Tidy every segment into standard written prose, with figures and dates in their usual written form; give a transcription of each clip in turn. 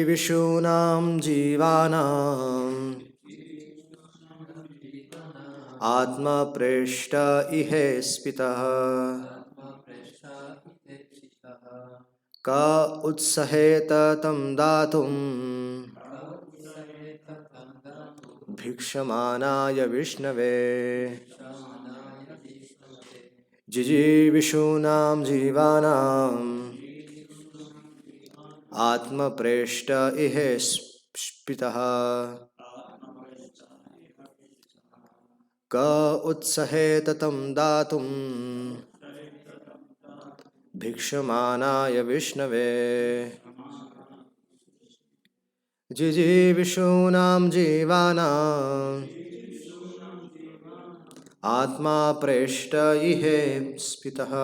जिजीविषूणां जीवानाम् आत्मप्रेष्ठ इहे स्पितः क उत्सहेत तं दातुं भिक्षमानाय विष्णवे जिजीविषूणां जीवानाम् आत्मप्रेष्ठ इहे स्पितः क उत्सहेत तं दातुं भिक्षमानाय विष्णवे जिजीविषूणां जीवानाम् आत्मा प्रेष्ठ इहे स्पितः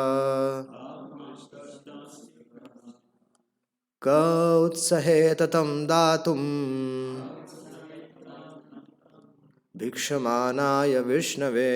क उत्सहेत तं दातुं भिक्षमानाय विष्णवे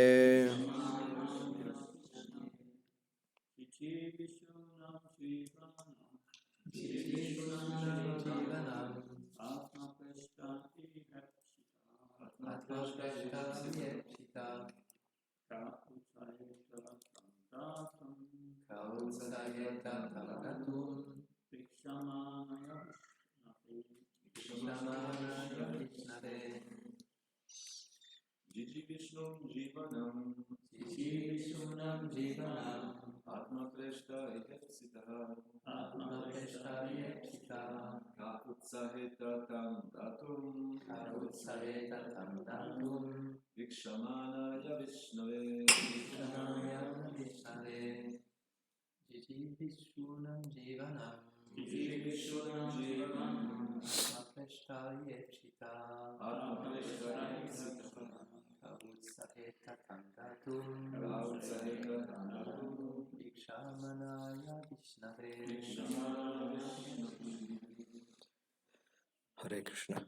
Hare Krishna.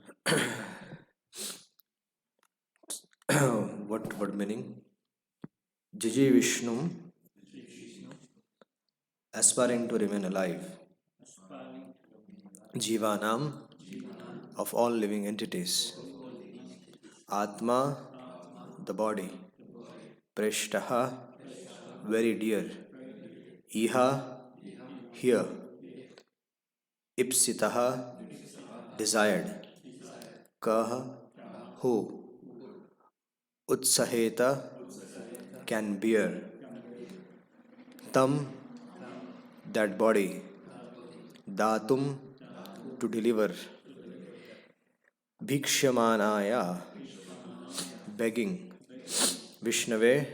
What meaning? Jiji Vishnu, aspiring to remain alive. Jivanam, of all living entities. Atma, the body. Preshtaha, very dear. Iha, here. Ipsitaha, desired. Kaha, who. Utsaheta, can bear. Tam, that body. Datum, to deliver. Bhikshamanaya, begging. Vishnave,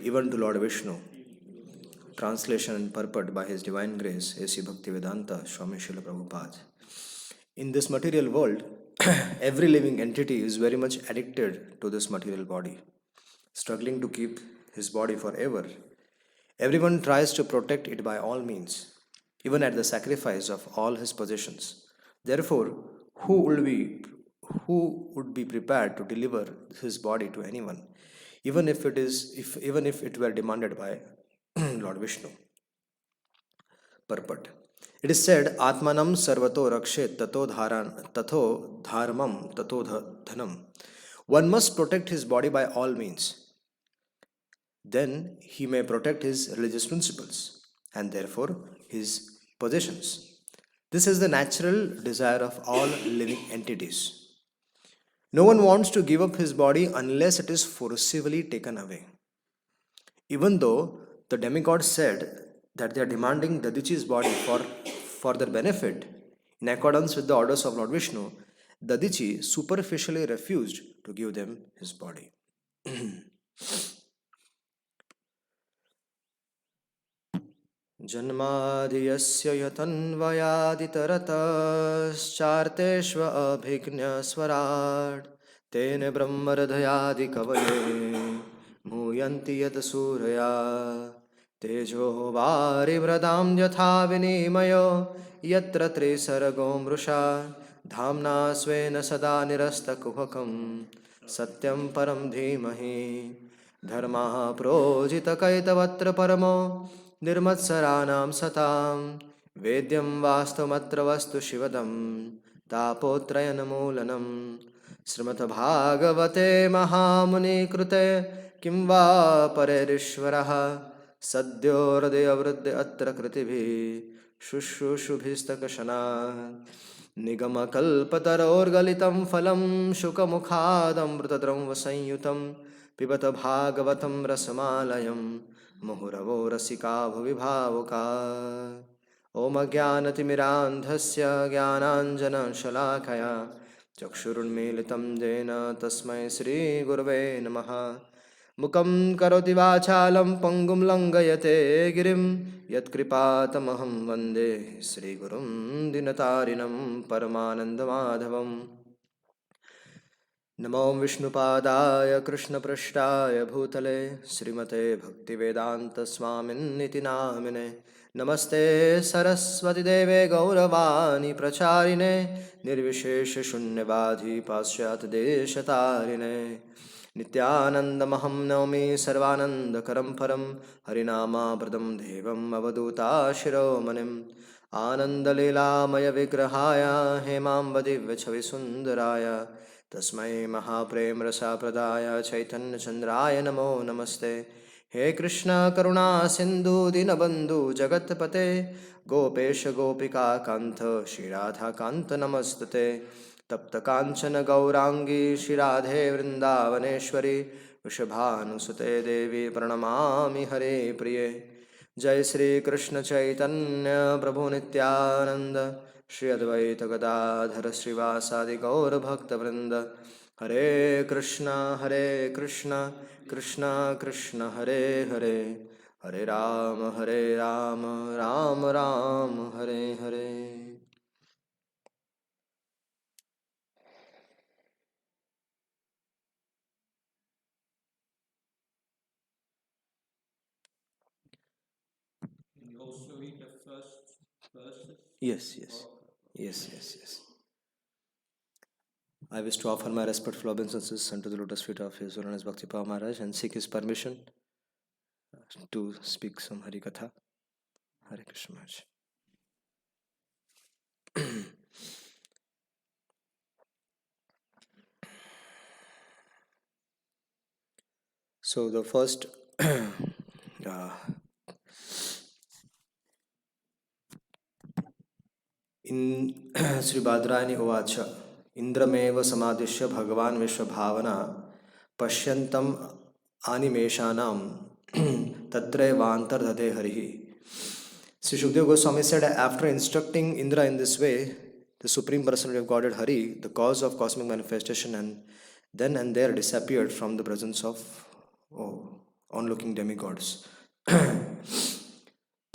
even to Lord Vishnu. Translation and purport by His Divine Grace, A.C. Bhaktivedanta Swami Srila Prabhupada. In this material world, every living entity is very much addicted to this material body, struggling to keep his body forever. Everyone tries to protect it by all means, even at the sacrifice of all his possessions. Therefore, who would be prepared to deliver his body to anyone, even if it were demanded by Lord Vishnu? Purport. It is said, Atmanam sarvato rakshet tato dharmam tato dhanam. One must protect his body by all means. Then he may protect his religious principles and therefore his possessions. This is the natural desire of all living entities. No one wants to give up his body unless it is forcibly taken away. Even though the demigod said that they are demanding Dadichi's body for their benefit, in accordance with the orders of Lord Vishnu, Dadichi superficially refused to give them his body. Janmadiyasya yatanvayaditaratascarteshva abhignya swarad tene brahmaradhayadi kavaye muyanti yad surya tejo vari vradam yatha vinimayo yatra trisargo mrusha dhamna svena sada nirasta kuhakam satyam param dhimahi dharma projita kaitavatra paramo निर्मत्सराणां सतां वेद्यं वास्तवमत्र वस्तु शिवदं तापोत्रयनमूलनं श्रीमद्भागवते महामुनिकृते किं वा परेरीश्वरः सद्यो हृदयवृद्ध अत्र कृतिभिः शुश्रूषुभिस्तकशनात् निगमकल्पतरोर्गलितं फलं शुकमुखादमृतद्रवसंयुतं पिबत भागवतं रसमालयं मुहुरवो रसिका भुवि भावुका ॐ अज्ञानतिमिरान्धस्य ज्ञानाञ्जनशलाकया चक्षुरुन्मीलितं येन तस्मै श्रीगुरवे नमः मुखं करोति वाचालं पङ्गुं लङ्घयते गिरिं यत्कृपातमहं वन्दे श्रीगुरुं दीनतारिणं परमानन्दमाधवम् नमो विष्णुपादाय कृष्णपृष्ठाय भूतले श्रीमते भक्तिवेदान्तस्वामिन्निति नामिने नमस्ते सरस्वतीदेवे गौरवाणी प्रचारिणे निर्विशेषशून्यवादी पाश्चात्यदेशतारिणे नित्यानन्दमहं नौमि सर्वानन्दकरं परं हरिनामामृतं देवम् अवधूताशिरोमणिम् आनन्दलीलामयविग्रहाय हेमाम्बदिव्यछविसुन्दराय तस्मै महाप्रेमरसाप्रदाय चैतन्यचन्द्राय नमो नमस्ते हे कृष्ण करुणा सिन्धु दीनबन्धु जगत्पते गोपेश गोपिका कान्त श्रीराधा कान्त नमस्तुते तप्त कांचन गौरांगी श्रीराधे वृंदावनेश्वरी वृषभानुसुते देवी प्रणमामि हरे प्रिये जय श्री कृष्ण चैतन्य प्रभु नित्यानंद श्री अद्वैत गदाधर श्रीवासादि गौर भक्तवृंद हरे Krishna Krishna Krishna Hare Hare Hare Ram Ram Ram Hare Hare. Yes. I wish to offer my respectful obeisances unto the lotus feet of His Holiness Bhakti Prabhu Maharaj and seek his permission to speak some Hari Katha. Hare Krishna Maharaj. So the first in Sri Badrayani Uvacha Indrameva Samadhisya Bhagavan Vishwabhavana Pashyantam Animeshanam Tatre Vantardhate Harihi. Sri Shukdev Goswami said, after instructing Indra in this way, the Supreme Personality of Godhead Hari, the cause of cosmic manifestation, and then and there disappeared from the presence of onlooking demigods.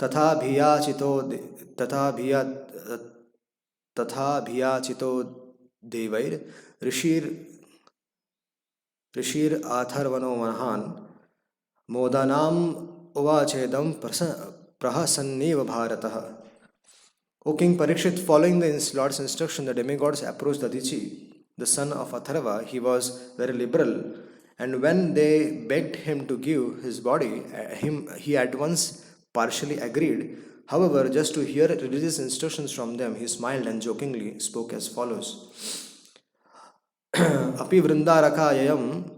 तथा भियाचितो देवैर ऋषिर आथर्वणो महान मोदानाम उवाचेदम प्रहसन्नेव भारतः. O King Parikshit, following the Lord's instruction, the demigods approached Dadichi, the son of Atharva. He was very liberal, and when they begged him to give his body, he at once partially agreed. However, just to hear religious instructions from them, he smiled and jokingly spoke as follows. Api vrindarakayam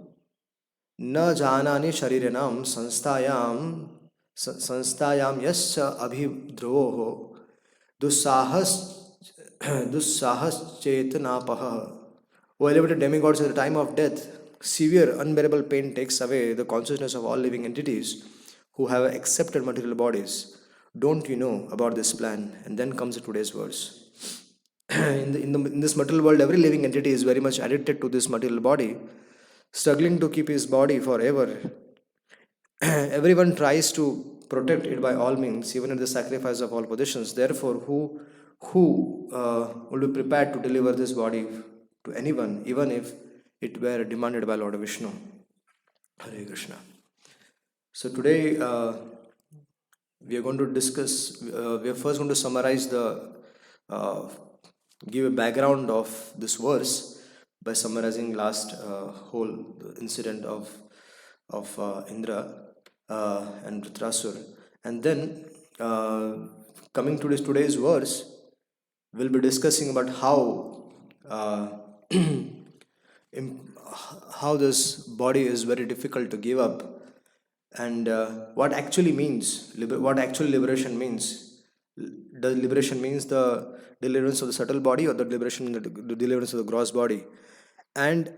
न जानानि शरीरिणां संस्थायां यस्य अभिध्रुवो दुस्साहश्चेतनापहः. O elevated demigods, at the time of death, severe unbearable pain takes away the consciousness of all living entities who have accepted material bodies. Don't you know about this plan? And then comes today's verse. In this material world, every living entity is very much addicted to this material body, struggling to keep his body forever. Everyone tries to protect it by all means, even at the sacrifice of all possessions. Therefore, who will be prepared to deliver this body to anyone, even if it were demanded by Lord Vishnu? Hare Krishna. So today we are going to discuss. We are first going to summarize give a background of this verse by summarizing last whole incident of Indra and Vritrasur, and then coming to today's verse, we'll be discussing about how uh, how this body is very difficult to give up, and what actually means, what actually liberation means. Does liberation means the deliverance of the subtle body, or the liberation, the deliverance of the gross body? And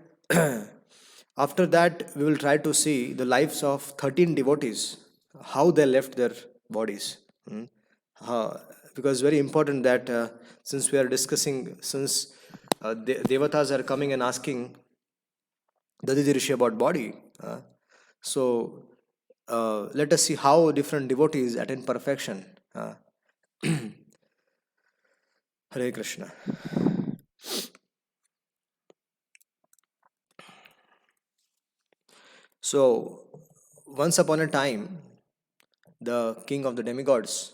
after that, we will try to see the lives of 13 devotees, how they left their bodies. Hmm? Because very important that since we are discussing, since devatas are coming and asking Dadidi Rishi about body, so let us see how different devotees attain perfection. Hare Krishna. So, once upon a time, the king of the demigods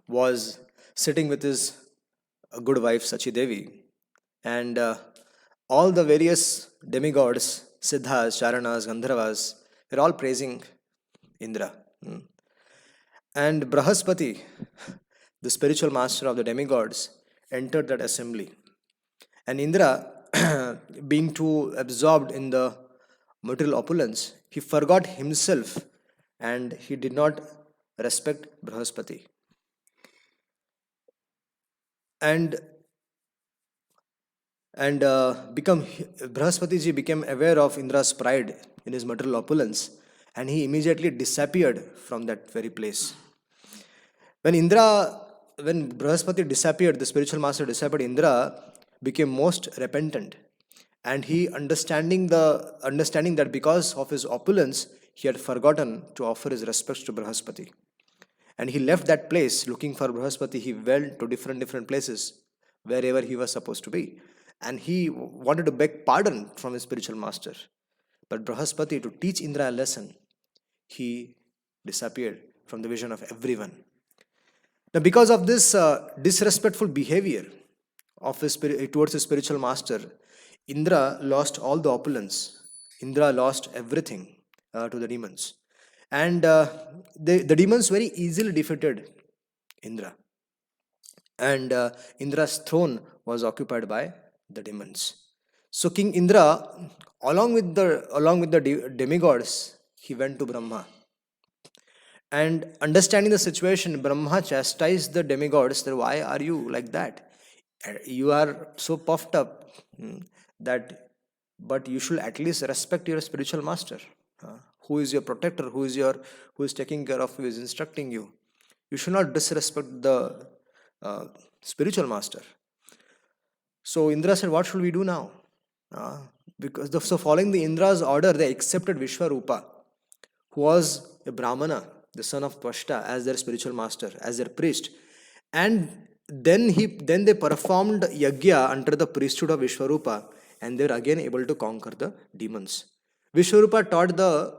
was sitting with his good wife Sachi Devi, and all the various demigods, Siddhas, Charanas, Gandharvas, were all praising Indra. And Brahaspati, the spiritual master of the demigods, entered that assembly. And Indra, being too absorbed in the material opulence, he forgot himself and he did not respect Brahaspati. And become Brahaspati ji became aware of Indra's pride in his material opulence, and he immediately disappeared from that very place. When when Brahaspati disappeared, the spiritual master disappeared, Indra became most repentant, and he understanding that because of his opulence, he had forgotten to offer his respects to Brahaspati. And he left that place looking for Brahaspati. He went to different places wherever he was supposed to be. And he wanted to beg pardon from his spiritual master. But Brahaspati, to teach Indra a lesson, he disappeared from the vision of everyone. Now, because of this disrespectful behavior of towards his spiritual master, Indra lost all the opulence. Indra lost everything to the demons. And the demons very easily defeated Indra. And Indra's throne was occupied by the demons. So King Indra, along with the demigods, he went to Brahma. And understanding the situation, Brahma chastised the demigods that why are you like that? You are so puffed up that, but you should at least respect your spiritual master. Who is your protector? Who is taking care of you? Who is instructing you? You should not disrespect the spiritual master. So Indra said, what should we do now? So following the Indra's order, they accepted Vishwarupa, who was a Brahmana, the son of Twashta, as their spiritual master, as their priest. And then they performed yajna under the priesthood of Vishwarupa, and they were again able to conquer the demons. Vishwarupa taught the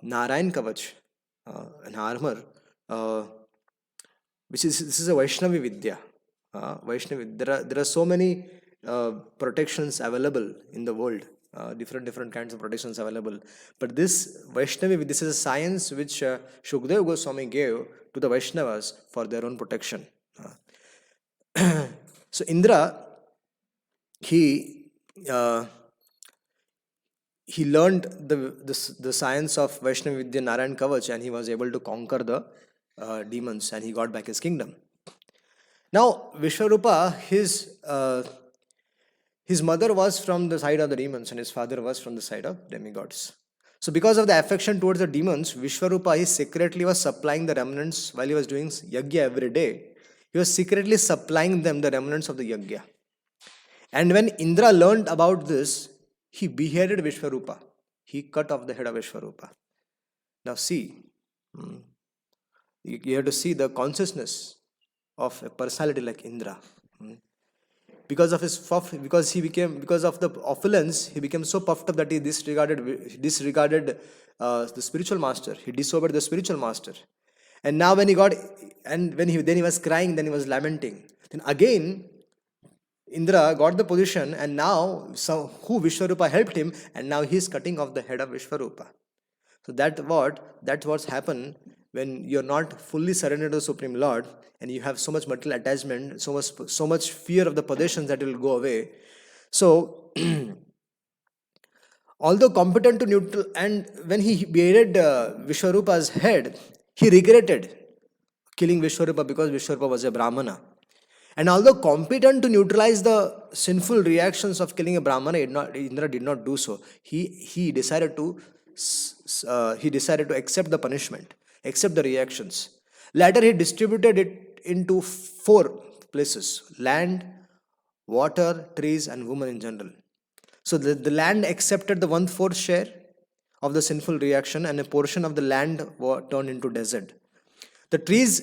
Narayan Kavach, an armor, this is a Vaishnavi Vidya. Vaishnavi, there are so many protections available in the world, different kinds of protections available. But this Vaishnavi, this is a science which Shukdev Goswami gave to the Vaishnavas for their own protection. So Indra, he learned the science of Vaishnavi Vidya Narayan Kavach, and he was able to conquer the demons, and he got back his kingdom. Now, Vishwarupa, his mother was from the side of the demons and his father was from the side of demigods. So because of the affection towards the demons, Vishwarupa, he secretly was supplying the remnants while he was doing yajna every day. He was secretly supplying them the remnants of the yajna. And when Indra learned about this, he beheaded Vishwarupa. He cut off the head of Vishwarupa. Now see, you have to see the consciousness of a personality like Indra. Because of because of the opulence, he became so puffed up that he disregarded the spiritual master. He disobeyed the spiritual master. And now when he was crying, then he was lamenting. Then again, Indra got the position, and now who Vishwarupa helped him, and now he is cutting off the head of Vishwarupa. So that's what's happened when you're not fully surrendered to the Supreme Lord, and you have so much material attachment, so much fear of the possessions that will go away. So although competent to neutral, and when he beheaded Vishwarupa's head, he regretted killing Vishwarupa because Vishwarupa was a Brahmana. And although competent to neutralize the sinful reactions of killing a Brahmana, Indra did not do so. He decided to accept the punishment, accept the reactions. Later, he distributed it into 4 places: land, water, trees, and women in general. So the land accepted the 1/4 share of the sinful reaction, and a portion of the land turned into desert. The trees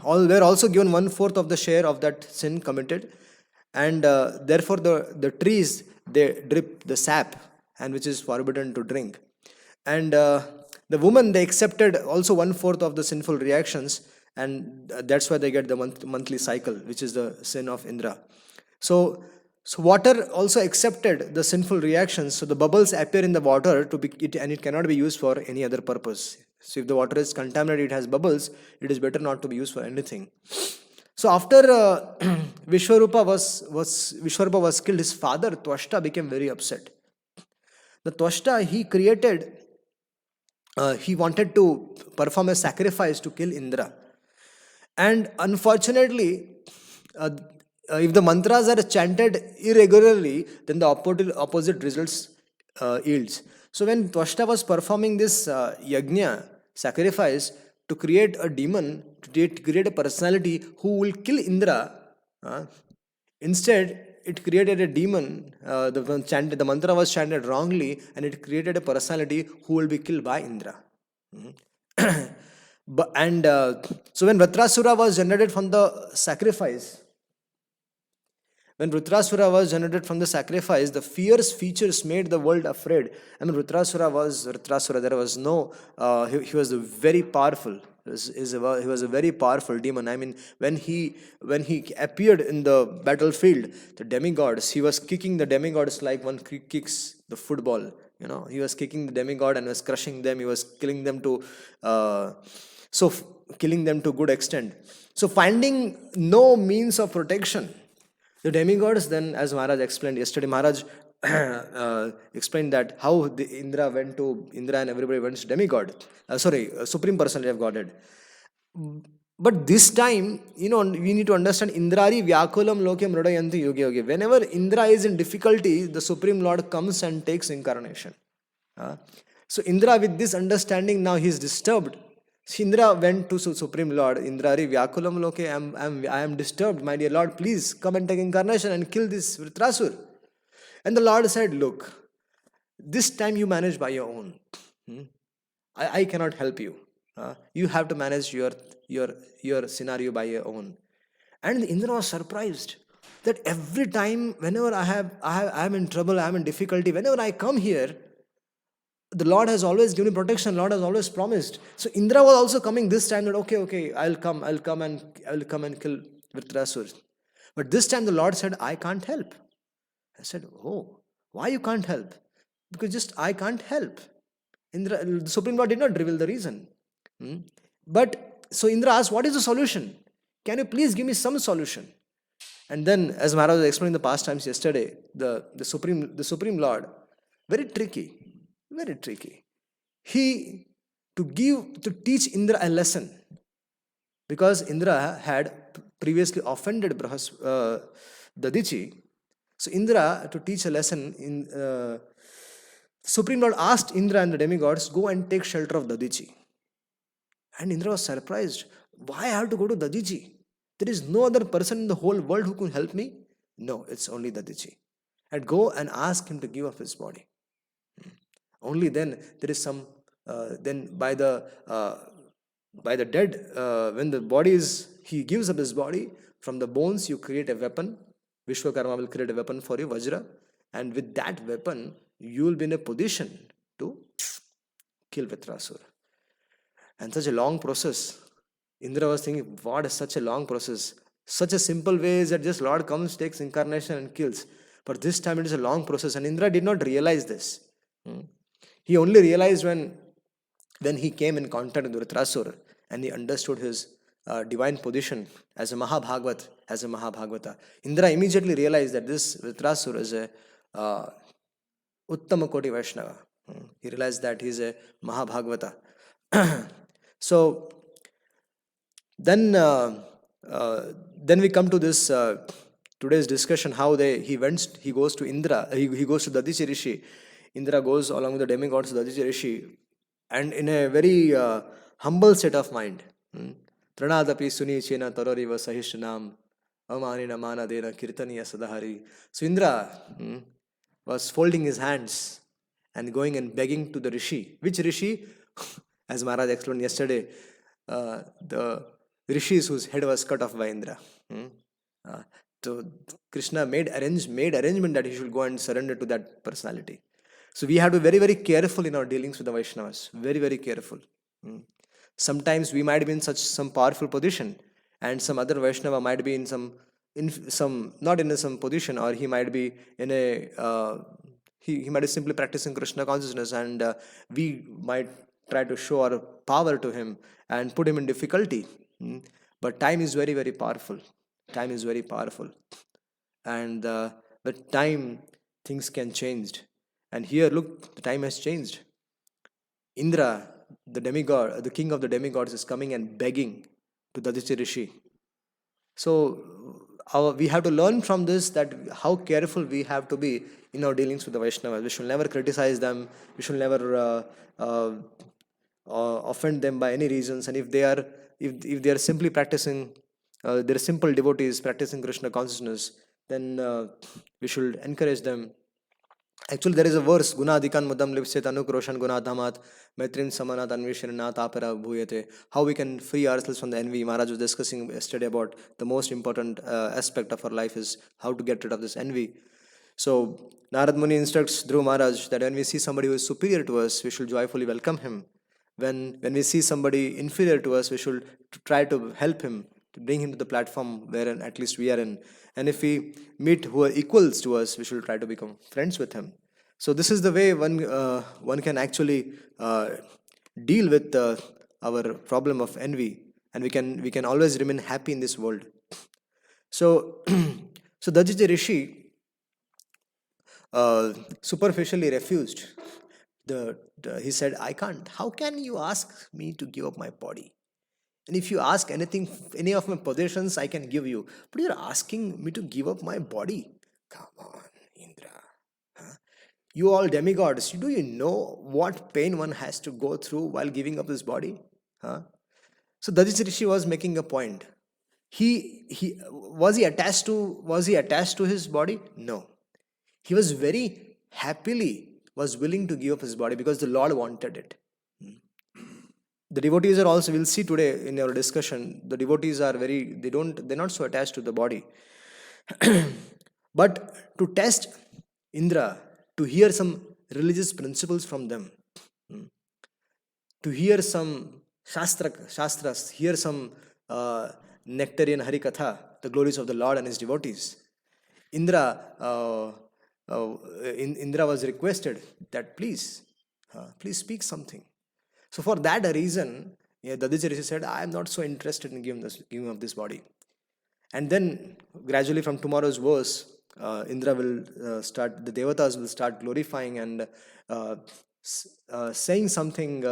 all were also given 1/4 of the share of that sin committed, and therefore the trees, they drip the sap, and which is forbidden to drink. And the woman, they accepted also 1/4 of the sinful reactions, and that's why they get the monthly cycle, which is the sin of Indra. So water also accepted the sinful reactions. So the bubbles appear in the water and it cannot be used for any other purpose. So if the water is contaminated, it has bubbles, it is better not to be used for anything. So after Vishwarupa was killed, his father Twashta became very upset. The Twashta, he wanted to perform a sacrifice to kill Indra. And unfortunately, if the mantras are chanted irregularly, then the opposite results yields. So when Twashta was performing this yajna, sacrifice, to create a demon, to create a personality who will kill Indra, instead it created a demon. The mantra was chanted wrongly, and it created a personality who will be killed by Indra. So when Vritrasura was generated from the sacrifice, the fierce features made the world afraid. I mean, Vritrasura. There was no. He was very powerful. He was a very powerful demon. I mean, when he appeared in the battlefield, the demigods, he was kicking the demigods like one kicks the football. He was kicking the demigod and was crushing them. He was killing them to good extent. So finding no means of protection, the demigods then, as Maharaj explained yesterday, Maharaj explained that how Indra and everybody went to demigod. Supreme Personality of Godhead. But this time, we need to understand Indrari Vyakulam Lokyam Rudayanti Yogi Yogi. Whenever Indra is in difficulty, the Supreme Lord comes and takes incarnation. So Indra, with this understanding, now he is disturbed. Indra went to Supreme Lord, Indrari Vyakulam Loke, I am disturbed, my dear Lord, please come and take incarnation and kill this Vritrasur. And the Lord said, look, this time you manage by your own. I cannot help you. You have to manage your scenario by your own. And Indra was surprised that every time, whenever I am in trouble, I am in difficulty, whenever I come here, the Lord has always given me protection. Lord has always promised. So Indra was also coming this time that okay, I'll come and kill Vritrasur. But this time the Lord said, I can't help. I said, oh, why you can't help? Because just I can't help. The Supreme Lord did not reveal the reason. But so Indra asked, what is the solution? Can you please give me some solution? And then, as Maharaj was explaining the past times yesterday, the Supreme Lord, very tricky. He to teach Indra a lesson, because Indra had previously offended Dadichi. So Indra, to teach a lesson, Supreme Lord asked Indra and the demigods, go and take shelter of Dadichi. And Indra was surprised. Why I have to go to Dadichi? There is no other person in the whole world who can help me. No, it's only Dadichi. And go and ask him to give up his body. Only then there is some. Then by the dead, when the body he gives up his body, from the bones you create a weapon. Vishwakarma will create a weapon for you, Vajra, and with that weapon you will be in a position to kill Vritrasura. And such a long process. Indra was thinking, what is such a long process? Such a simple way is that just Lord comes, takes incarnation and kills. But this time it is a long process, and Indra did not realize this. He only realized when he came in contact with Vritrasura. and he understood his divine position as a Mahabhagavata. Indra immediately realized that this Vritrasura is a uh, Uttama Koti Vaishnava. He realized that he is a Mahabhagavata. So then, uh, then we come to this today's discussion. How he goes to Indra, he goes to Dadichi Rishi. Indra goes along with the demigods to Dadichi Rishi, and in a very humble state of mind. Pranadapi suni chena taroriva sahishnam amanina manadena kirtaniya sadahari. So Indra was folding his hands and going and begging to the Rishi. Which Rishi? As Maharaj explained yesterday, the rishis whose head was cut off by Indra. So Krishna made arrangement that he should go and surrender to that personality. So we have to be very, very careful in our dealings with the Vaishnavas. Very, very careful. Sometimes we might be in some powerful position, and some other Vaishnava might be in some not in some position, or he might be in a he might be simply practicing Krishna consciousness, and we might try to show our power to him and put him in difficulty. But time is very, very powerful. Time is very powerful, and with time things can change. And here, look, the time has changed. Indra, the demigod, the king of the demigods, is coming and begging to Dadichi Rishi. So we have to learn from this that how careful we have to be in our dealings with the Vaishnavas. We should never criticize them. We should never offend them by any reasons. And if they are simply practicing, they're simple devotees practicing Krishna consciousness, then we should encourage them. Actually, there is a verse, Gunadikan Mudam Lipset Anukroshan Gunadhamat Maitrin Samanat Anvishirinat Apara Bhuyate. How we can free ourselves from the envy. Maharaj was discussing yesterday about the most important aspect of our life is how to get rid of this envy. So Narad Muni instructs Dhruv Maharaj that when we see somebody who is superior to us, we should joyfully welcome him. When we see somebody inferior to us, we should try to help him, to bring him to the platform wherein at least we are in. And if we meet who are equals to us, we should try to become friends with him. So this is the way one can actually deal with our problem of envy, and we can always remain happy in this world. So so Dadichi Rishi superficially refused. He said, I can't. How can you ask me to give up my body? And if you ask anything, any of my possessions, I can give you. But you're asking me to give up my body. Come on, Indra. You all demigods, do you know what pain one has to go through while giving up his body? So Dadichi Rishi was making a point. He was he attached to his body? No. He was very happily was willing to give up his body because the Lord wanted it. The devotees are also, we'll see today in our discussion, the devotees are they're not so attached to the body. But to test Indra, to hear some religious principles from them, to hear some shastras, hear some nectarian Harikatha, the glories of the Lord and his devotees, Indra was requested that please speak something. So for that reason, Dadichi Rishi said, I am not so interested in giving up this body. And then gradually from tomorrow's verse, Indra will the devatas will start glorifying and saying something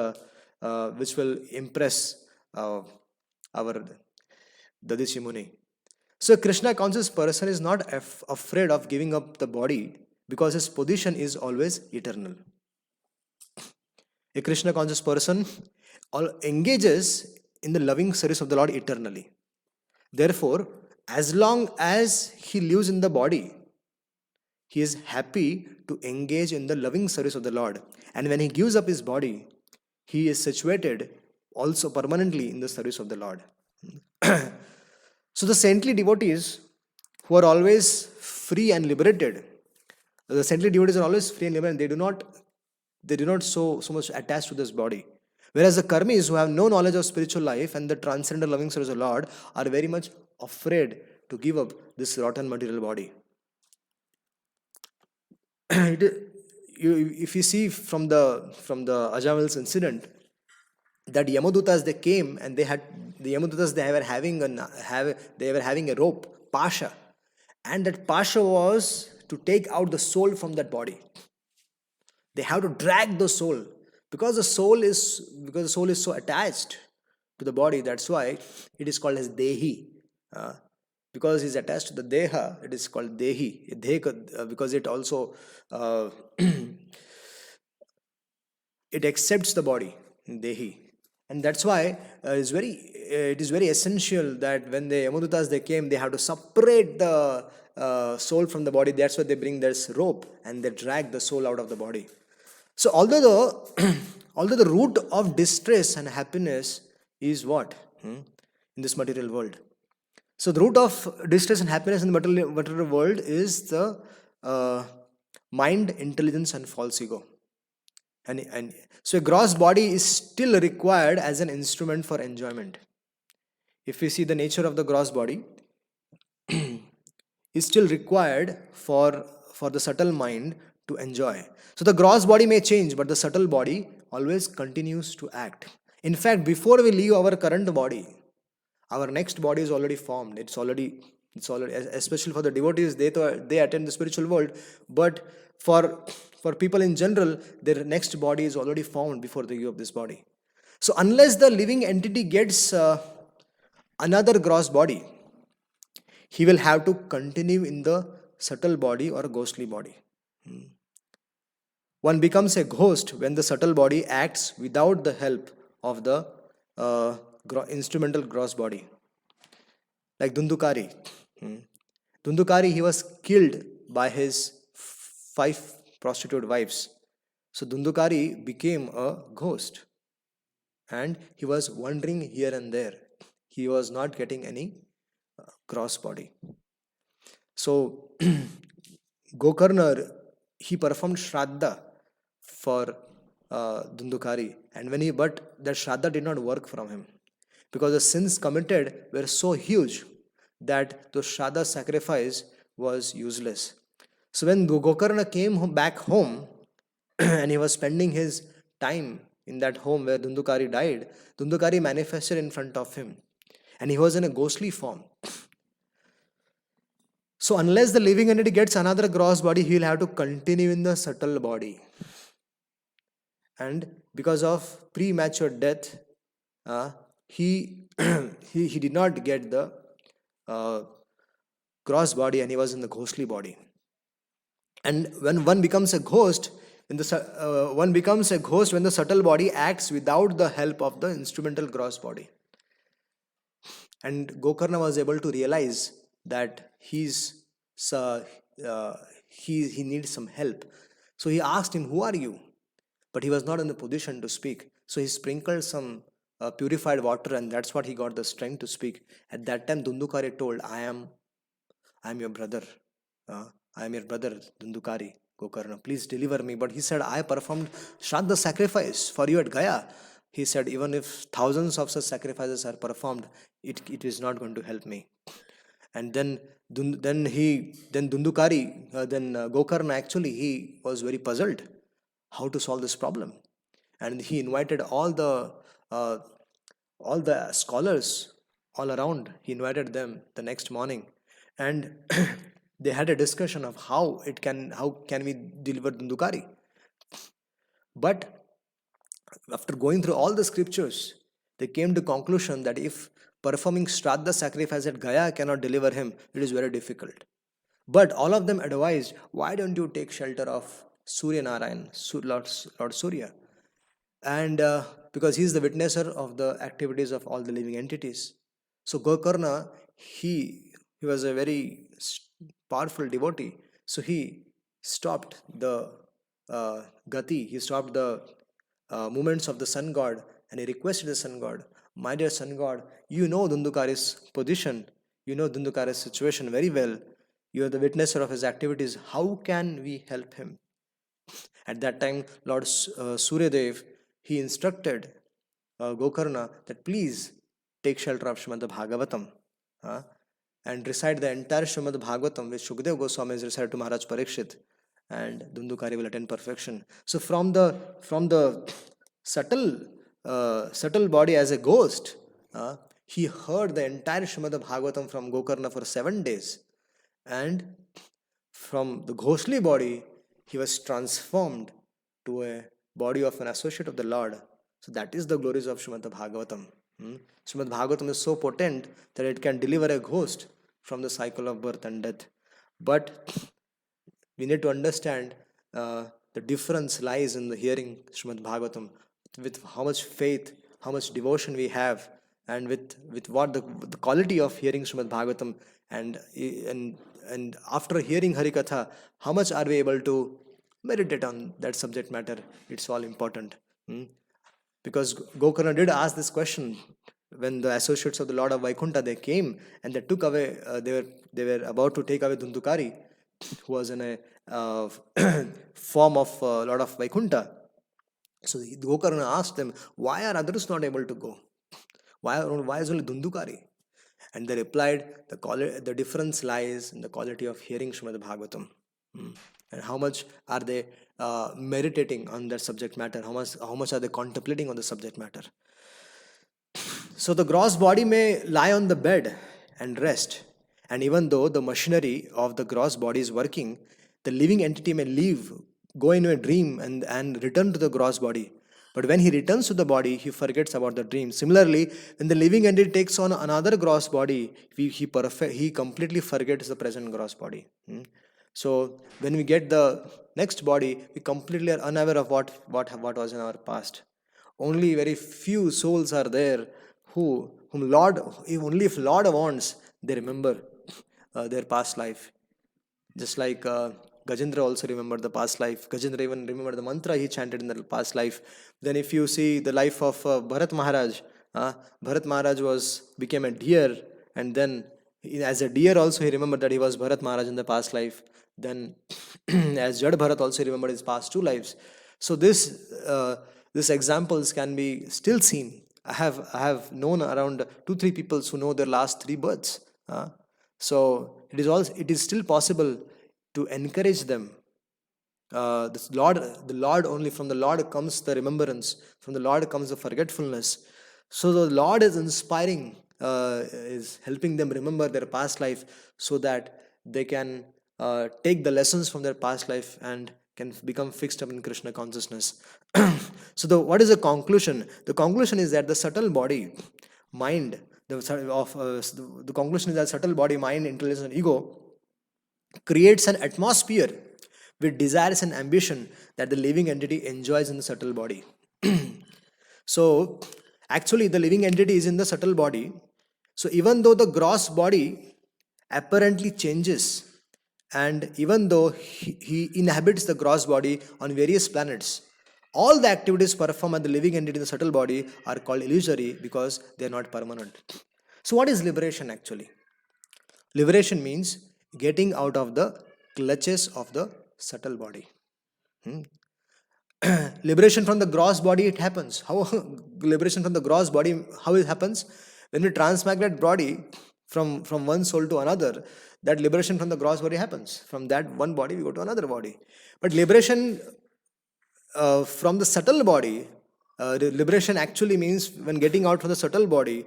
which will impress our Dadichi Muni. So a Krishna conscious person is not afraid of giving up the body because his position is always eternal. A Krishna conscious person engages in the loving service of the Lord eternally. Therefore, as long as he lives in the body, he is happy to engage in the loving service of the Lord. And when he gives up his body, he is situated also permanently in the service of the Lord. So the saintly devotees who are always free and liberated, the saintly devotees are always free and liberated, they do not so much attached to this body. Whereas the karmis who have no knowledge of spiritual life and the transcendental loving service of the Lord are very much afraid to give up this rotten material body. If you see from the Ajamil's incident, that Yamadutas they came and they had the Yamadutas they were having a rope, pasha, and that pasha was to take out the soul from that body. They have to drag the soul because the soul is so attached to the body. That's why it is called as dehi. Uh, because he's attached to the deha, it is called dehi. Because it also uh, it accepts the body, dehi, and that's why it is very essential that when the Yamadutas they came, they have to separate the soul from the body. That's why they bring this rope and they drag the soul out of the body. So although the root of distress and happiness is what? In this material world. So the root of distress and happiness in the material world is the mind, intelligence, and false ego. And so a gross body is still required as an instrument for enjoyment. If we see the nature of the gross body, is still required for the subtle mind to enjoy. So the gross body may change, but the subtle body always continues to act. In fact, before we leave our current body, our next body is already formed. It's already especially for the devotees, they attend the spiritual world, but for people in general, their next body is already formed before they give up this body. So unless the living entity gets another gross body, he will have to continue in the subtle body or ghostly body. One becomes a ghost when the subtle body acts without the help of the instrumental gross body. Like Dundukari. Dundukari, he was killed by his 5 prostitute wives. So Dundukari became a ghost and he was wandering here and there. He was not getting any gross body. So Gokarna, he performed Shraddha for Dundukari, and but that Shraddha did not work from him because the sins committed were so huge that the Shraddha sacrifice was useless. So when Gokarna came back home and he was spending his time in that home where Dundukari died, Dundukari manifested in front of him and he was in a ghostly form. So unless the living entity gets another gross body, he will have to continue in the subtle body. And because of premature death, he he did not get the gross body and he was in the ghostly body. And when one becomes a ghost, one becomes a ghost when the subtle body acts without the help of the instrumental gross body. And Gokarna was able to realize that he needs some help. So he asked him, "Who are you?" But he was not in the position to speak. So he sprinkled some purified water, and that's what he got the strength to speak. At that time, Dundukari told, I am your brother. I am your brother, Dundukari, Gokarna. Please deliver me." But he said, "I performed Shraddha sacrifice for you at Gaya." He said, "Even if thousands of such sacrifices are performed, it is not going to help me." And then Gokarna, actually he was very puzzled how to solve this problem, and he invited all the scholars all around. He invited them the next morning, and they had a discussion of how can we deliver Dundukari. But after going through all the scriptures, they came to conclusion that if performing Shraddha sacrifice at Gaya cannot deliver him, it is very difficult. But all of them advised, why don't you take shelter of Surya Narayan, Lord Surya? And because he is the witnesser of the activities of all the living entities. So Gokarna, he was a very powerful devotee. So he stopped the gati, he stopped the movements of the sun god, and he requested the sun god, "My dear sun god, you know Dundukari's position, you know Dundukari's situation very well. You are the witnesser of his activities. How can we help him?" At that time, Lord Suryadev, he instructed Gokarna that please take shelter of Srimad Bhagavatam and recite the entire Srimad Bhagavatam which Shukdev Goswami has recited to Maharaj Parikshit, and Dundukari will attain perfection. So from the subtle subtle body as a ghost. He heard the entire Srimad Bhagavatam from Gokarna for 7 days. And from the ghostly body, he was transformed to a body of an associate of the Lord. So that is the glories of Srimad Bhagavatam. Srimad Bhagavatam is so potent that it can deliver a ghost from the cycle of birth and death. But we need to understand the difference lies in the hearing Srimad Bhagavatam, with how much faith, how much devotion we have, and with what the quality of hearing Srimad Bhagavatam, and after hearing Harikatha, how much are we able to meditate on that subject matter. It's all important. Because Gokarna did ask this question when the associates of the Lord of Vaikuntha, they came and they took away, they were about to take away Dhundukari, who was in a form of Lord of Vaikuntha. So Gokarna asked them, why are others not able to go? Why is only Dhundukari? And they replied, the difference lies in the quality of hearing Srimad Bhagavatam. And how much are they meditating on that subject matter? How much are they contemplating on the subject matter? So the gross body may lie on the bed and rest. And even though the machinery of the gross body is working, the living entity may leave, go into a dream and return to the gross body. But when he returns to the body, he forgets about the dream. Similarly, when the living entity takes on another gross body, he completely forgets the present gross body. So when we get the next body, we completely are unaware of what was in our past. Only very few souls are there whom Lord, only if Lord wants, they remember their past life. Just like Gajendra also remembered the past life. Gajendra even remembered the mantra he chanted in the past life. Then if you see the life of Bharat Maharaj, Bharat Maharaj became a deer, and then as a deer also he remembered that he was Bharat Maharaj in the past life. Then as Jad Bharat also remembered his past 2 lives. So these examples can be still seen. I have known around 2-3 people who know their last 3 births. So it is still possible to encourage them. The Lord only, from the Lord comes the remembrance, from the Lord comes the forgetfulness. So the Lord is inspiring, is helping them remember their past life, so that they can take the lessons from their past life and can become fixed up in Krishna consciousness. So what is the conclusion? The conclusion is that the subtle body, mind, the conclusion is that subtle body, mind, intelligence, and ego creates an atmosphere with desires and ambition that the living entity enjoys in the subtle body. So actually the living entity is in the subtle body. So even though the gross body apparently changes, and even though he inhabits the gross body on various planets, all the activities performed by the living entity in the subtle body are called illusory because they are not permanent. So what is liberation actually? Liberation means getting out of the clutches of the subtle body. Liberation from the gross body, it happens. How liberation from the gross body, how it happens? When we transmigrate body from one soul to another, that liberation from the gross body happens. From that one body, we go to another body. But liberation from the subtle body, liberation actually means when getting out from the subtle body,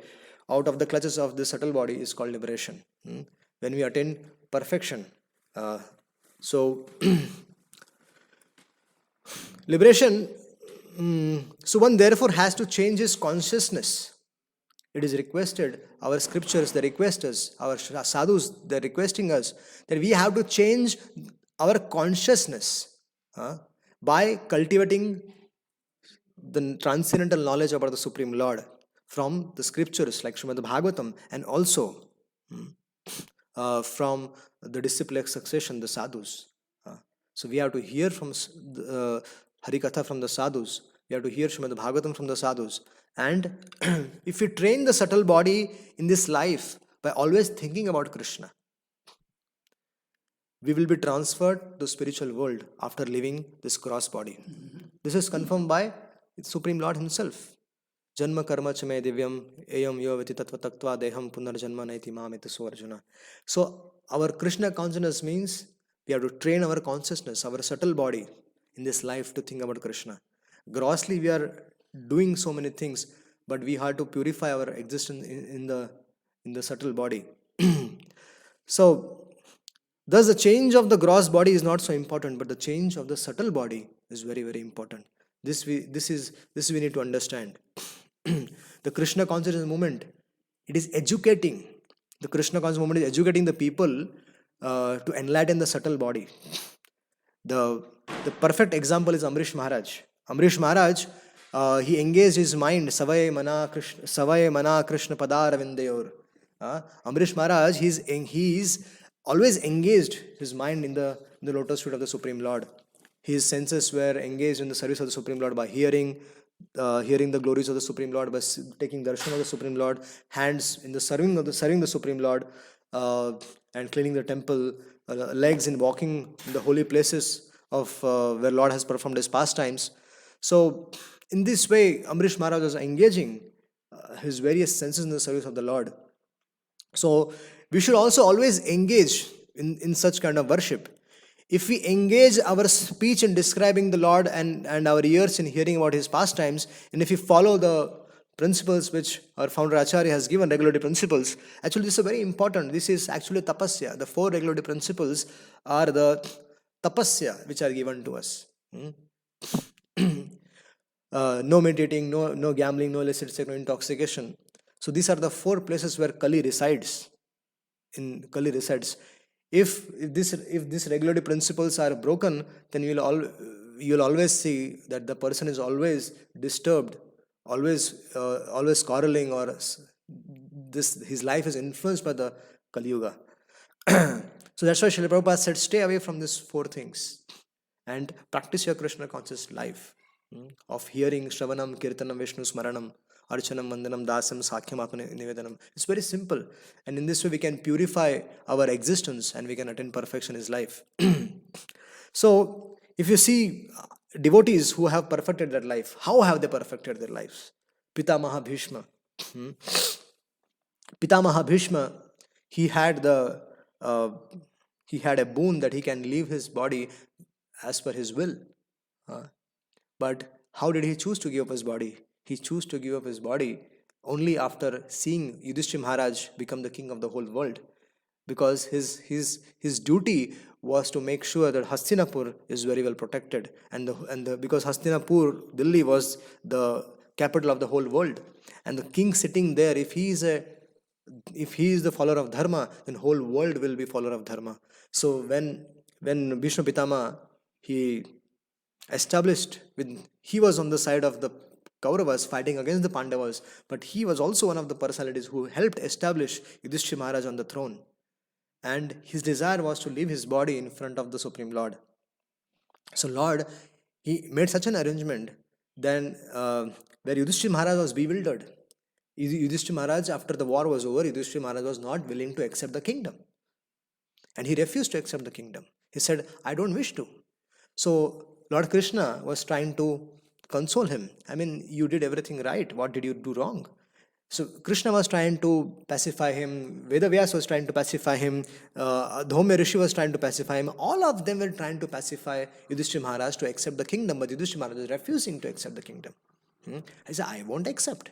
out of the clutches of the subtle body, is called liberation. When we attain perfection. So liberation, so one therefore has to change his consciousness. It is requested, our scriptures, they request us, our sadhus, they're requesting us that we have to change our consciousness by cultivating the transcendental knowledge about the Supreme Lord from the scriptures like Srimad Bhagavatam, and also from the disciplic succession, the sadhus. So we have to hear from Harikatha from the sadhus. We have to hear Srimad Bhagavatam from the sadhus. And if we train the subtle body in this life by always thinking about Krishna, we will be transferred to the spiritual world after leaving this gross body. This is confirmed by the Supreme Lord Himself. Janma karma chame divyam ayam yovati tattva taktva deham punarjanma naiti mamita Arjuna. So our Krishna consciousness means we have to train our consciousness, our subtle body in this life to think about Krishna. Grossly we are doing so many things, but we have to purify our existence in the subtle body. So, thus the change of the gross body is not so important, but the change of the subtle body is very, very important. This we need to understand. The Krishna consciousness movement, it is educating. The Krishna consciousness movement is educating the people to enlighten the subtle body. The, the perfect example is Amrish Maharaj. Amrish Maharaj, he engaged his mind, Savay Mana Krishna Padar Vindayor. Amrish Maharaj, he's always engaged his mind in the lotus feet of the Supreme Lord. His senses were engaged in the service of the Supreme Lord by hearing the glories of the Supreme Lord, by taking darshan of the Supreme Lord, hands in the serving the Supreme Lord, and cleaning the temple, legs in walking in the holy places of where Lord has performed his pastimes. So, in this way, Amrish Maharaj was engaging his various senses in the service of the Lord. So, we should also always engage in such kind of worship. If we engage our speech in describing the Lord and our ears in hearing about his pastimes, and if we follow the principles which our founder Acharya has given, regulative principles, actually this is very important. This is actually tapasya. The 4 regulative principles are the tapasya which are given to us. No meditating, no gambling, no illicit sex, no intoxication. So these are the 4 places where Kali resides. If these regulative principles are broken, then you'll always see that the person is always disturbed, always quarreling, or his life is influenced by the Kali Yuga. So that's why Srila Prabhupada said, stay away from these 4 things and practice your Krishna conscious life of hearing Shravanam, Kirtanam, Vishnu Smaranam, Archanam, Vandanam, Dasam, Sakhyam, Nivedanam. It's very simple. And in this way, we can purify our existence and we can attain perfection in his life. So, if you see devotees who have perfected their life, how have they perfected their lives? Pitamaha Bhishma. Pitamaha Bhishma, he had a boon that he can leave his body as per his will. But how did he choose to give up his body? He chose to give up his body only after seeing Yudhishthira Maharaj become the king of the whole world. Because his duty was to make sure that Hastinapur is very well protected. Because Hastinapur, Delhi, was the capital of the whole world. And the king sitting there, if he is the follower of Dharma, then whole world will be follower of Dharma. So when Bhishma Pitama, he was on the side of the Kauravas fighting against the Pandavas, but he was also one of the personalities who helped establish Yudhishthira Maharaj on the throne. And his desire was to leave his body in front of the Supreme Lord. So Lord, he made such an arrangement then where Yudhishthira Maharaj was bewildered. Yudhishthira Maharaj, after the war was over, Yudhishthira Maharaj was not willing to accept the kingdom. And he refused to accept the kingdom. He said, I don't wish to. So Lord Krishna was trying to console him. I mean, you did everything right. What did you do wrong? So Krishna was trying to pacify him. Vedavyas was trying to pacify him. Dhaumya Rishi was trying to pacify him. All of them were trying to pacify Yudhishthira Maharaj to accept the kingdom. But Yudhishthira Maharaj was refusing to accept the kingdom. I said, I won't accept.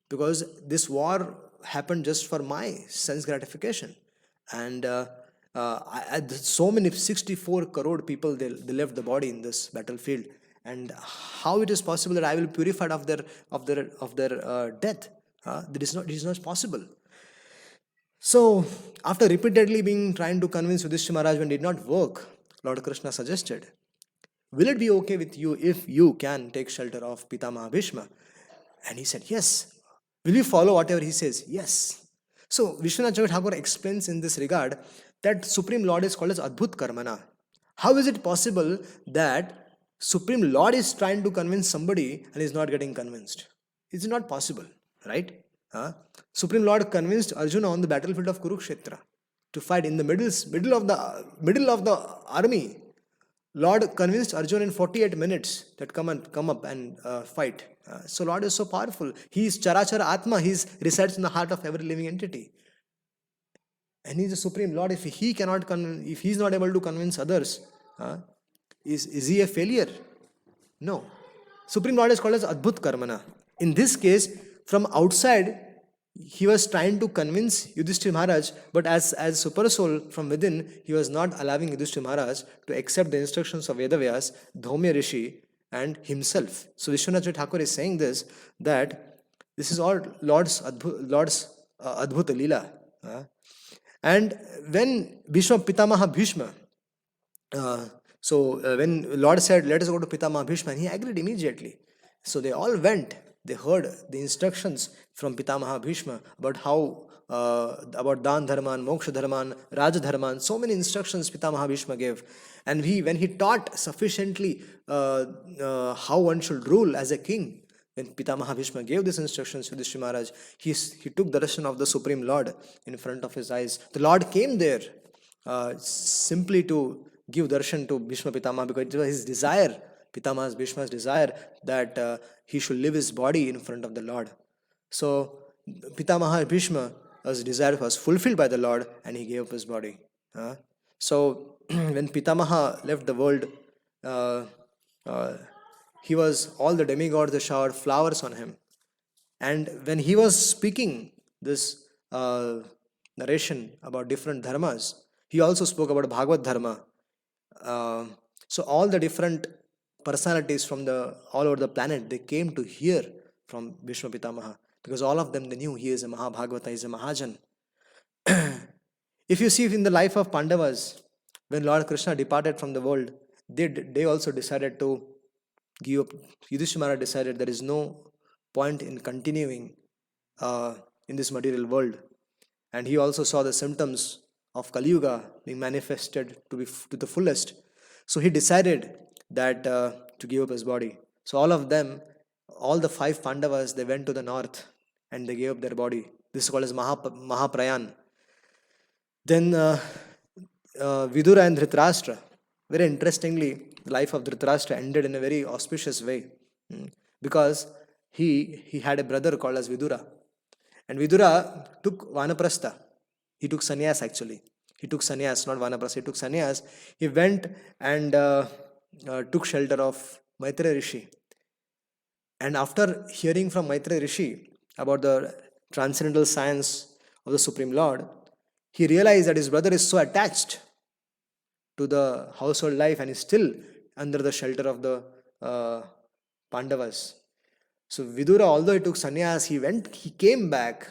Because this war happened just for my sense gratification. And so many 64 crore people, they left the body in this battlefield. And how it is possible that I will be purified of their death? It is not possible. So, after repeatedly trying to convince Yudhishthira Maharaj when it did not work, Lord Krishna suggested, will it be okay with you if you can take shelter of Pitamaha Bhishma? And he said, yes. Will you follow whatever he says? Yes. So, Vishwanath Chakravarti Thakur explains in this regard that Supreme Lord is called as Adbhut Karmana. How is it possible that Supreme Lord is trying to convince somebody and is not getting convinced? It's not possible, right? Supreme Lord convinced Arjuna on the battlefield of Kurukshetra to fight in the middle of the army. Lord convinced Arjuna in 48 minutes that come up and fight. So Lord is so powerful. He is Charachara Atma. He resides in the heart of every living entity. And he is the Supreme Lord. If he is not able to convince others, is he a failure? No. Supreme Lord is called as Adbhut Karmana. In this case, from outside, he was trying to convince Yudhishthira Maharaj, but as super soul from within, he was not allowing Yudhishthira Maharaj to accept the instructions of Vedavyas, Dhaumya Rishi, and himself. So Vishwanath Thakur is saying this, that this is all Lord's Adbhuta Leela. And when Bhishma Pitamaha Bhishma, when Lord said, let us go to Pitamaha Bhishma, he agreed immediately. So they all went. They heard the instructions from Pitamaha Bhishma about how, about Dan Dharman, Moksha Dharman, Raja Dharman, so many instructions Pitamaha Bhishma gave. And when he taught sufficiently how one should rule as a king, when Pitamaha Bhishma gave these instructions to Yudhishthira Maharaj, he took the darshan of the Supreme Lord in front of his eyes. The Lord came there simply to give darshan to Bhishma Pitamaha, because it was his desire, Pitamaha Bhishma's desire, that he should leave his body in front of the Lord. So Pitamaha Bhishma's desire was fulfilled by the Lord, and he gave up his body. So when Pitamaha left the world, all the demigods, they showered flowers on him. And when he was speaking this narration about different dharmas, he also spoke about Bhagavad Dharma. So all the different personalities from all over the planet, they came to hear from Bhishma Pitamaha, because all of them, they knew he is a Mahabhagavata, he is a Mahajan. If you see in the life of Pandavas, when Lord Krishna departed from the world, they also decided to give up. Yudhishthira Maharaj decided there is no point in continuing in this material world. And he also saw the symptoms of Kali Yuga being manifested to the fullest. So he decided that to give up his body. So all of them, all the 5 Pandavas, they went to the north and they gave up their body. This is called as Mahaprayan. Then Vidura and Dhritarashtra. Very interestingly, the life of Dhritarashtra ended in a very auspicious way, because he had a brother called as Vidura. And Vidura took Vanaprastha. He took sannyas actually. He took sannyas, not Vanaprastha. He took sannyas. He went and took shelter of Maitreya Rishi. And after hearing from Maitreya Rishi about the transcendental science of the Supreme Lord, he realized that his brother is so attached to the household life and is still under the shelter of the Pandavas. So Vidura, although he took sannyas, he came back,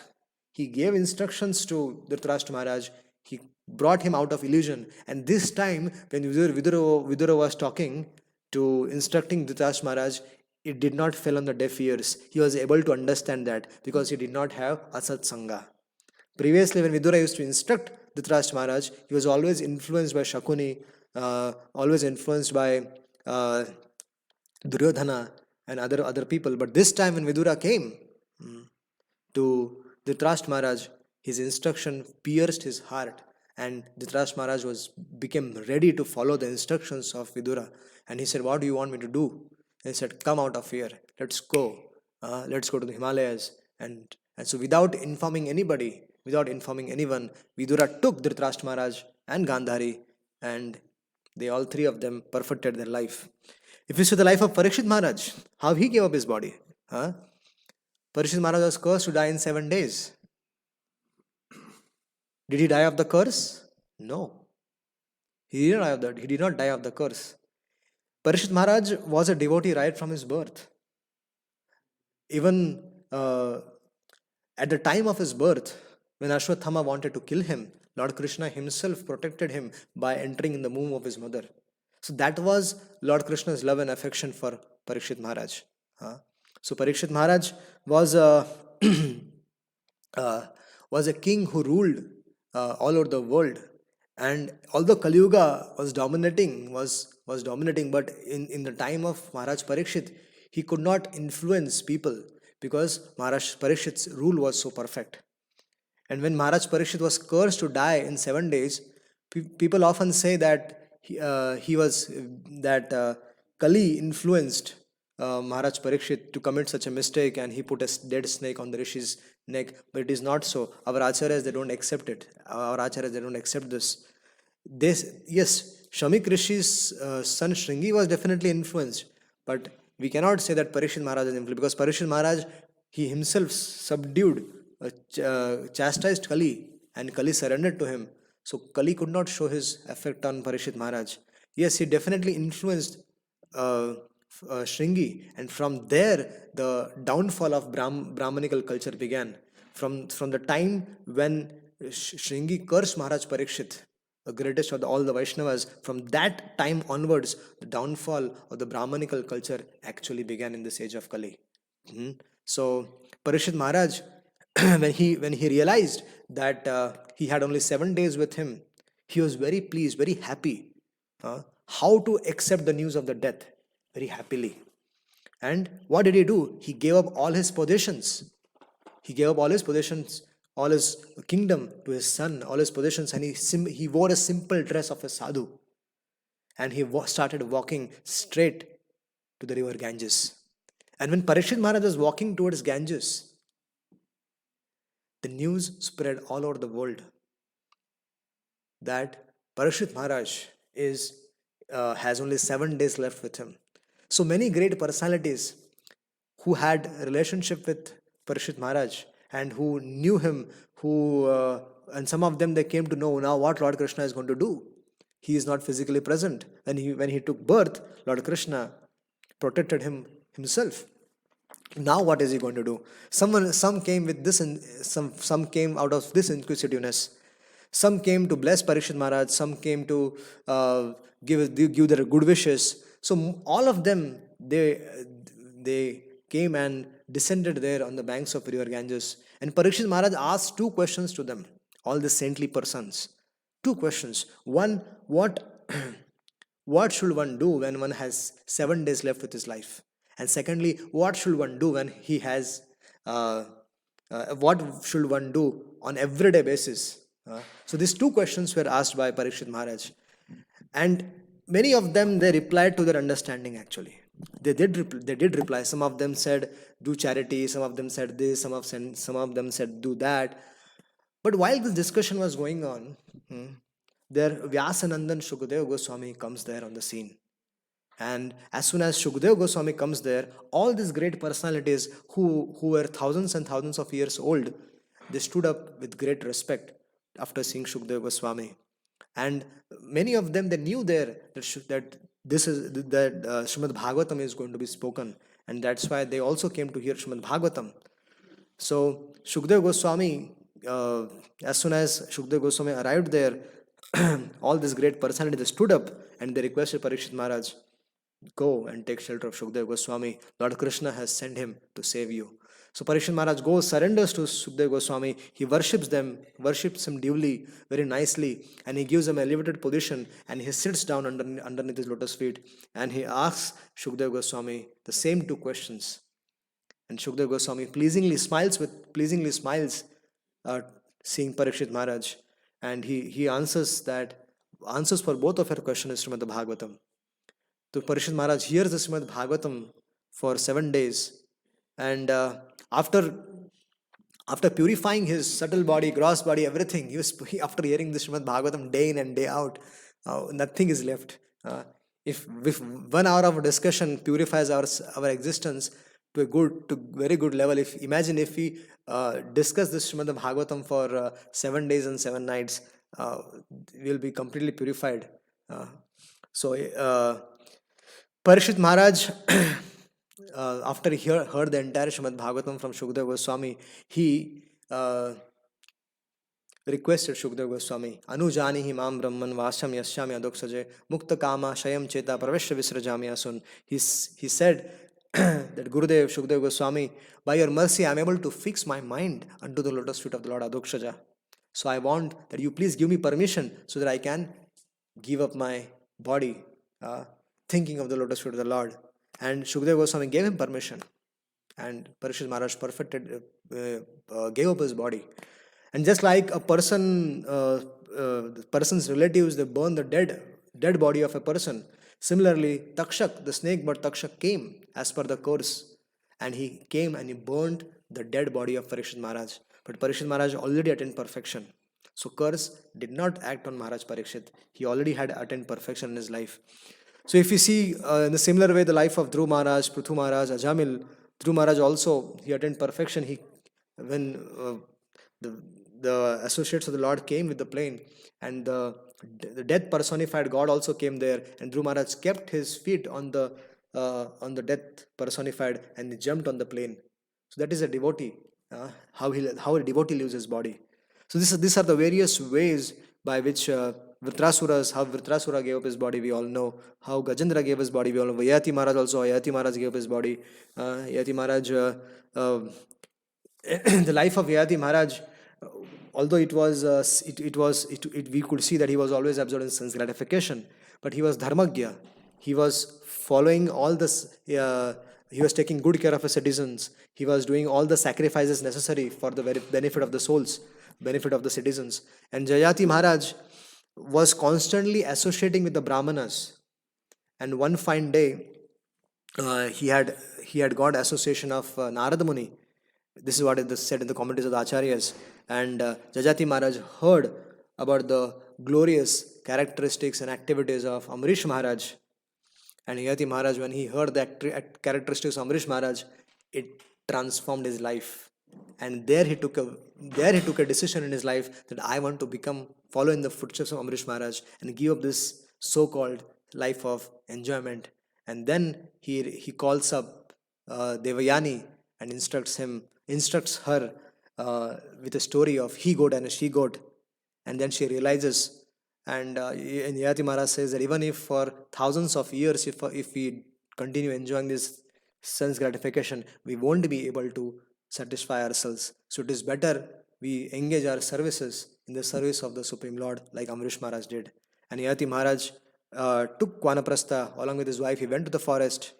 he gave instructions to Dhritarashtra Maharaj, he brought him out of illusion. And this time, when Vidura was talking instructing Dhritarashtra Maharaj, it did not fall on the deaf ears. He was able to understand that because he did not have Asat Sangha. Previously, when Vidura used to instruct Dhritarashtra Maharaj, he was always influenced by Shakuni, always influenced by Duryodhana and other people. But this time when Vidura came to Dhritarashtra Maharaj, his instruction pierced his heart, and Dhritarashtra Maharaj became ready to follow the instructions of Vidura. And he said, what do you want me to do? And he said, come out of here, let's go to the Himalayas. And so without informing anybody, without informing anyone, Vidura took Dhritarashtra Maharaj and Gandhari, and all 3 of them perfected their life. If you see the life of Parikshit Maharaj, how he gave up his body. Parikshit Maharaj was cursed to die in 7 days. Did he die of the curse? No. He did not die of the curse. Parikshit Maharaj was a devotee right from his birth. Even at the time of his birth, when Ashwathama wanted to kill him, Lord Krishna himself protected him by entering in the womb of his mother. So that was Lord Krishna's love and affection for Parikshit Maharaj. So Parikshit Maharaj was a king who ruled all over the world. And although Kali Yuga was dominating, but in the time of Maharaj Parikshit, he could not influence people because Maharaj Parikshit's rule was so perfect. And when Maharaj Parikshit was cursed to die in 7 days, people often say that Kali influenced Maharaj Parikshit to commit such a mistake, and he put a dead snake on the Rishi's neck. But it is not so. Our acharyas, they don't accept it. They don't accept this. Yes, Shamik Rishi's son Shringi was definitely influenced, but We cannot say that Parikshit Maharaj is influenced, because Parikshit Maharaj, he himself subdued, chastised Kali, and Kali surrendered to him. So Kali could not show his effect on Parikshit Maharaj. Yes, he definitely influenced uh, Shringi, and from there the downfall of Brahmanical culture began. From the time when Shringi cursed Maharaj Parikshit, the greatest of all the Vaishnavas, from that time onwards, the downfall of the Brahmanical culture actually began in this age of Kali. So Parikshit Maharaj, when he realized that he had only 7 days with him, he was very pleased, very happy. How to accept the news of the death? Very happily. And what did he do? He gave up all his possessions. He gave up all his possessions, all his kingdom to his son, all his possessions, and he wore a simple dress of a sadhu. And he started walking straight to the river Ganges. And when Parikshit Maharaj was walking towards Ganges, the news spread all over the world that Parikshit Maharaj has only 7 days left with him. So many great personalities who had a relationship with Parikshit Maharaj and who knew him, and some of them, they came to know now what Lord Krishna is going to do. He is not physically present. When he took birth, Lord Krishna protected him himself. Now what is he going to do? Some came with this, and some came out of this inquisitiveness. Some came to bless Parikshit Maharaj. Some came to give their good wishes. So all of them, they came and descended there on the banks of river Ganges. And Parikshit Maharaj asked 2 questions to them, all the saintly persons. 2 questions. One, what should one do when one has 7 days left with his life? And secondly, what should one do when he has, what should one do on everyday basis? So these 2 questions were asked by Parikshit Maharaj. And many of them, they replied to their understanding actually. They did reply. Some of them said, do charity. Some of them said this. Some of them said, do that. But while this discussion was going on, there Vyasanandan Shukadeva Goswami comes there on the scene. And as soon as Shukadeva Goswami comes there, all these great personalities who were thousands and thousands of years old, they stood up with great respect after seeing Shukadeva Goswami. And many of them, they knew there that Srimad Bhagavatam is going to be spoken, and that's why they also came to hear Srimad Bhagavatam. So Shukadeva Goswami, as soon as Shukadeva Goswami arrived there, all these great personalities stood up and they requested Parikshit Maharaj, go and take shelter of Shukadeva Goswami. Lord Krishna has sent him to save you. So Parikshit Maharaj goes, surrenders to Shukadeva Goswami. He worships him duly, very nicely, and he gives him an elevated position, and he sits down underneath his lotus feet, and he asks Shukadeva Goswami the same 2 questions. And Shukadeva Goswami pleasingly smiles, seeing Parikshit Maharaj, and he answers for both of her questions is Srimad Bhagavatam. So Parikshit Maharaj hears the Srimad Bhagavatam for 7 days, and after purifying his subtle body, gross body, everything, after hearing the Srimad Bhagavatam day in and day out, nothing is left. If 1 hour of discussion purifies our existence to very good level, imagine if we discuss this Srimad Bhagavatam for 7 days and 7 nights, we will be completely purified. So Parikshit Maharaj, after he heard the entire Srimad Bhagavatam from Shukadeva Goswami, he requested Shukadeva Goswami, Anujani himam brahman vasam yasyami adoksaje mukta kama shayam cheta praveshya visrajami asun. He said that Gurudev, Shukadeva Goswami, by your mercy I am able to fix my mind unto the lotus feet of the Lord Adokshaja. So I want that you please give me permission so that I can give up my body, thinking of the lotus feet of the Lord. And Shukadeva Goswami gave him permission, and Parikshit Maharaj gave up his body. And just like a person's relatives, they burn the dead body of a person. Similarly, Takshak, the snake bird Takshak, came as per the curse, and he came and he burned the dead body of Parikshit Maharaj. But Parikshit Maharaj already attained perfection. So curse did not act on Maharaj Parikshit. He already had attained perfection in his life. So if you see in the similar way the life of Dhruv Maharaj, Prithu Maharaj, Ajamil, Dhruv Maharaj also, he attained perfection. When the, the associates of the Lord came with the plane, and the death personified God also came there, and Dhruv Maharaj kept his feet on the death personified, and he jumped on the plane. So that is a devotee, how a devotee lives his body. So these are the various ways by which how Vritrasura gave up his body, we all know. How Gajendra gave his body, we all know. Yati Maharaj also, Yati Maharaj gave up his body. Yati Maharaj, the life of Yati Maharaj, although we could see that he was always absorbed in sense gratification, but he was dharmagya. He was following all this. He was taking good care of his citizens. He was doing all the sacrifices necessary for the very benefit of the souls, benefit of the citizens. And Jayati Maharaj was constantly associating with the Brahmanas. And one fine day, he had got association of Narada Muni. This is what is said in the commentaries of the Acharyas. And Jajati Maharaj heard about the glorious characteristics and activities of Amrish Maharaj. And Jajati Maharaj, when he heard the characteristics of Amrish Maharaj, it transformed his life. And there he took a decision in his life that I want to follow in the footsteps of Amrish Maharaj and give up this so-called life of enjoyment. And then he calls up Devayani and instructs her with a story of he goat and a she goat. And then she realizes, and Yati Maharaj says that even if for thousands of years, if we continue enjoying this sense gratification, we won't be able to satisfy ourselves. So it is better we engage our services in the service of the Supreme Lord, like Amrish Maharaj did. And Yati Maharaj took Vanaprastha along with his wife. He went to the forest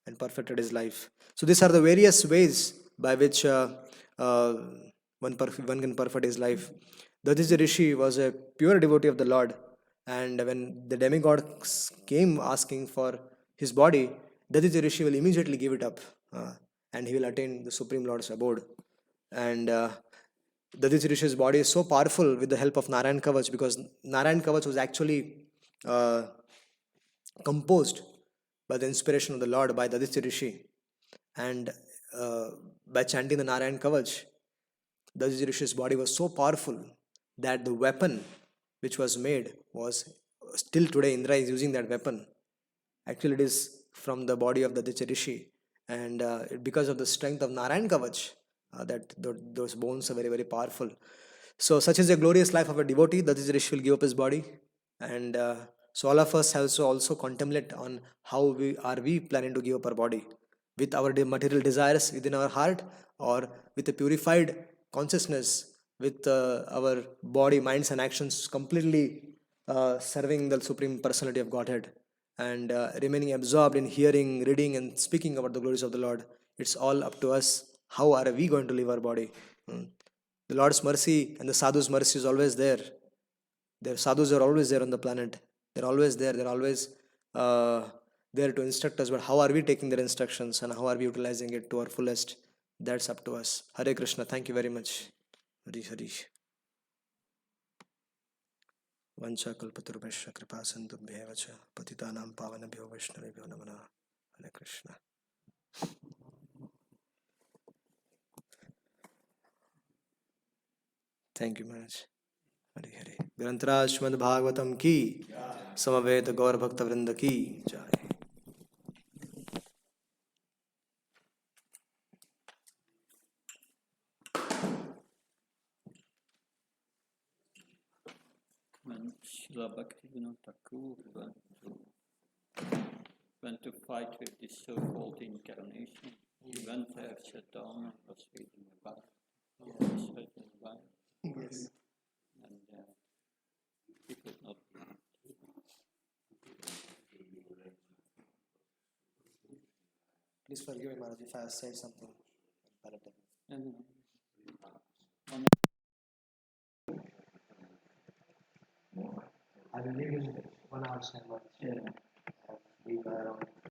and perfected his life. So these are the various ways by which one can perfect his life. Dadhiji Rishi was a pure devotee of the Lord, and when the demigods came asking for his body, Dadhiji Rishi will immediately give it up, and he will attain the Supreme Lord's abode. And Dadhiji Rishi's body is so powerful with the help of Narayan Kavach, because Narayan Kavach was actually composed by the inspiration of the Lord by Dadhiji Rishi. And by chanting the Narayan Kavach, Dadhiji Rishi's body was so powerful that the weapon which was made was still today Indra is using that weapon. Actually, it is from the body of Dadhiji Rishi. And because of the strength of Narayan Kavach, those bones are very, very powerful. So such is a glorious life of a devotee. Dadhiji Rishi will give up his body. And so all of us have to also contemplate on how we planning to give up our body, with our material desires within our heart, or with a purified consciousness, with our body, minds and actions completely serving the Supreme Personality of Godhead, and remaining absorbed in hearing, reading and speaking about the glories of the Lord. It's all up to us. How are we going to live our body? The Lord's mercy and the sadhu's mercy is always there. The sadhus are always there on the planet. They're always there. They're always there to instruct us. But how are we taking their instructions and how are we utilizing it to our fullest? That's up to us. Hare Krishna. Thank you very much. Hari Hari. Vancha kalpatarubhasya kripa sindubhya vacha patitanam pavanabhyo vaishnavibhyo namah. Hare Krishna. Thank you, Maharaj. Hari Hari ग्रंथराज Shrimad Bhagavatam की समवेत गौर भक्त वृंद की जय. When Srila Bhaktivinoda Thakur went to fight with this so-called incarnation, he went there, sat down, and was reading the Bible. Yes. And he could not be. Please forgive me, Maharaj, if I have said something palatable. I will leave in 1 hour's time. Yeah. Be around